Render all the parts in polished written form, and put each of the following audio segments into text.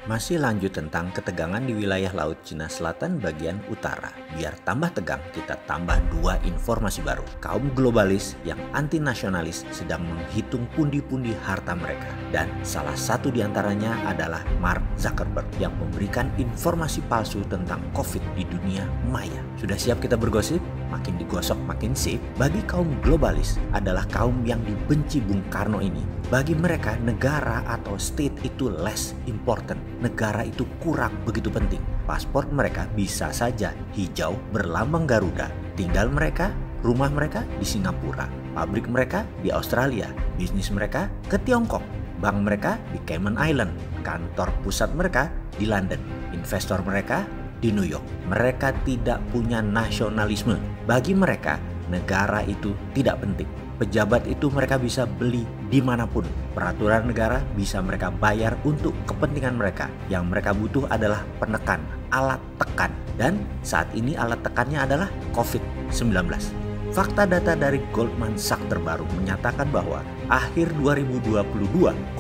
Masih lanjut tentang ketegangan di wilayah Laut Cina Selatan bagian utara. Biar tambah tegang, kita tambah dua informasi baru. Kaum globalis yang anti-nasionalis sedang menghitung pundi-pundi harta mereka. Dan salah satu diantaranya adalah Mark Zuckerberg yang memberikan informasi palsu tentang COVID di dunia maya. Sudah siap kita bergosip? Makin digosok makin sip. Bagi kaum globalis adalah kaum yang dibenci Bung Karno ini. Bagi mereka, negara atau state itu less important. Negara itu kurang begitu penting. Paspor mereka bisa saja hijau berlambang Garuda. Tinggal mereka, rumah mereka di Singapura. Pabrik mereka di Australia. Bisnis mereka ke Tiongkok. Bank mereka di Cayman Island. Kantor pusat mereka di London. Investor mereka di New York. Mereka tidak punya nasionalisme. Bagi mereka, negara itu tidak penting. Pejabat itu mereka bisa beli dimanapun. Peraturan negara bisa mereka bayar untuk kepentingan mereka. Yang mereka butuh adalah penekan, alat tekan. Dan saat ini alat tekannya adalah COVID-19. Fakta data dari Goldman Sachs terbaru menyatakan bahwa akhir 2022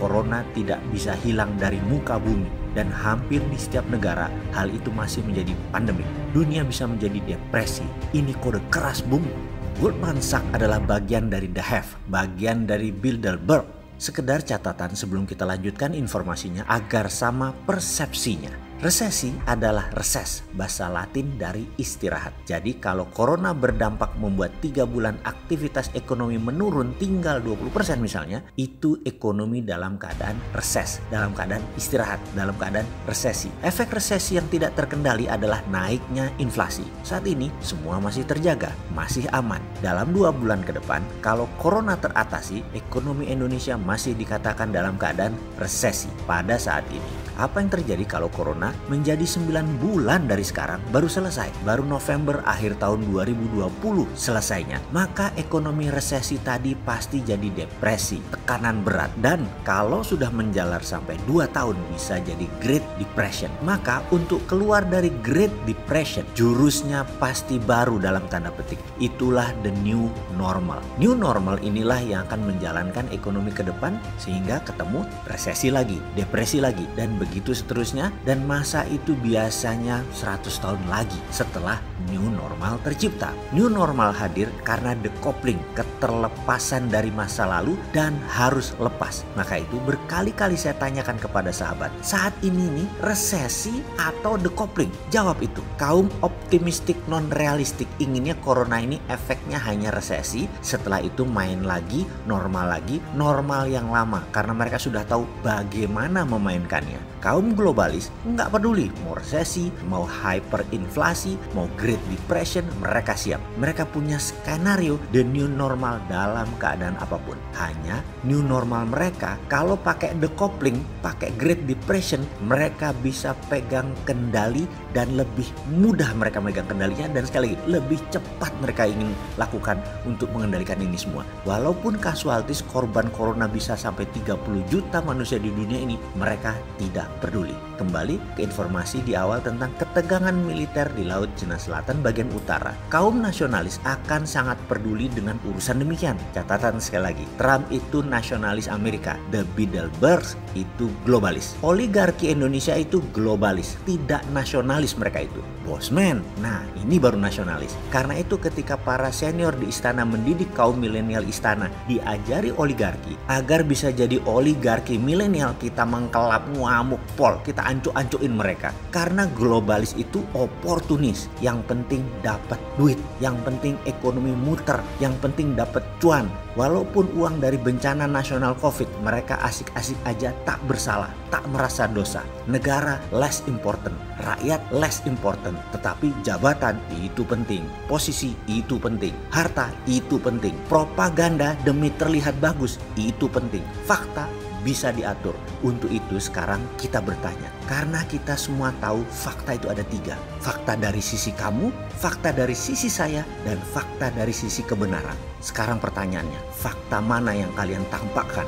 corona tidak bisa hilang dari muka bumi. Dan hampir di setiap negara hal itu masih menjadi pandemi. Dunia bisa menjadi depresi. Ini kode keras bumi. Goldman Sachs adalah bagian dari The Have, bagian dari Bilderberg. Sekedar catatan sebelum kita lanjutkan informasinya agar sama persepsinya. Resesi adalah reses, bahasa Latin dari istirahat. Jadi kalau corona berdampak membuat 3 bulan aktivitas ekonomi menurun tinggal 20% misalnya, itu ekonomi dalam keadaan reses, dalam keadaan istirahat, dalam keadaan resesi. Efek resesi yang tidak terkendali adalah naiknya inflasi. Saat ini semua masih terjaga, masih aman. Dalam 2 bulan ke depan, kalau corona teratasi, ekonomi Indonesia masih dikatakan dalam keadaan resesi pada saat ini. Apa yang terjadi kalau corona menjadi 9 bulan dari sekarang baru selesai? Baru November akhir tahun 2020 selesainya. Maka ekonomi resesi tadi pasti jadi depresi, tekanan berat. Dan kalau sudah menjalar sampai 2 tahun bisa jadi Great Depression. Maka untuk keluar dari Great Depression, jurusnya pasti baru dalam tanda petik. Itulah the new normal. New normal inilah yang akan menjalankan ekonomi ke depan sehingga ketemu resesi lagi, depresi lagi, dan begitu seterusnya. Dan masa itu biasanya 100 tahun lagi setelah new normal tercipta. New normal hadir karena decoupling, keterlepasan dari masa lalu dan harus lepas. Maka itu berkali-kali saya tanyakan kepada sahabat, saat ini nih resesi atau decoupling? Jawab itu. Kaum optimistik non-realistik inginnya corona ini efeknya hanya resesi, setelah itu main lagi, normal yang lama karena mereka sudah tahu bagaimana memainkannya. Kaum globalis nggak peduli mau resesi, mau hyperinflasi, mau Great Depression, mereka siap. Mereka punya skenario the new normal dalam keadaan apapun. Hanya new normal mereka kalau pakai decoupling, pakai Great Depression, mereka bisa pegang kendali dan lebih mudah mereka megang kendalinya, dan sekali lagi lebih cepat mereka ingin lakukan untuk mengendalikan ini semua. Walaupun kasualtis korban corona bisa sampai 30 juta manusia di dunia ini, mereka tidak peduli. Kembali ke informasi di awal tentang ketegangan militer di Laut Cina Selatan bagian utara. Kaum nasionalis akan sangat peduli dengan urusan demikian. Catatan sekali lagi, Trump itu nasionalis Amerika, the Bilderberg itu globalis. Oligarki Indonesia itu globalis, tidak nasionalis mereka itu. Bosman, nah ini baru nasionalis. Karena itu ketika para senior di istana mendidik kaum milenial istana diajari oligarki, agar bisa jadi oligarki milenial, kita mengkelap ngamuk pol, kita ancuk-ancukin mereka. Karena globalis itu oportunis, yang penting dapat duit, yang penting ekonomi muter, yang penting dapat cuan. Walaupun uang dari bencana nasional COVID, mereka asik-asik aja, tak bersalah, tak merasa dosa. Negara less important, rakyat less important, tetapi jabatan itu penting, posisi itu penting, harta itu penting, propaganda demi terlihat bagus itu penting, fakta bisa diatur. Untuk itu sekarang kita bertanya, karena kita semua tahu fakta itu ada 3. Fakta dari sisi kamu, fakta dari sisi saya, dan fakta dari sisi kebenaran. Sekarang pertanyaannya, fakta mana yang kalian tampakkan?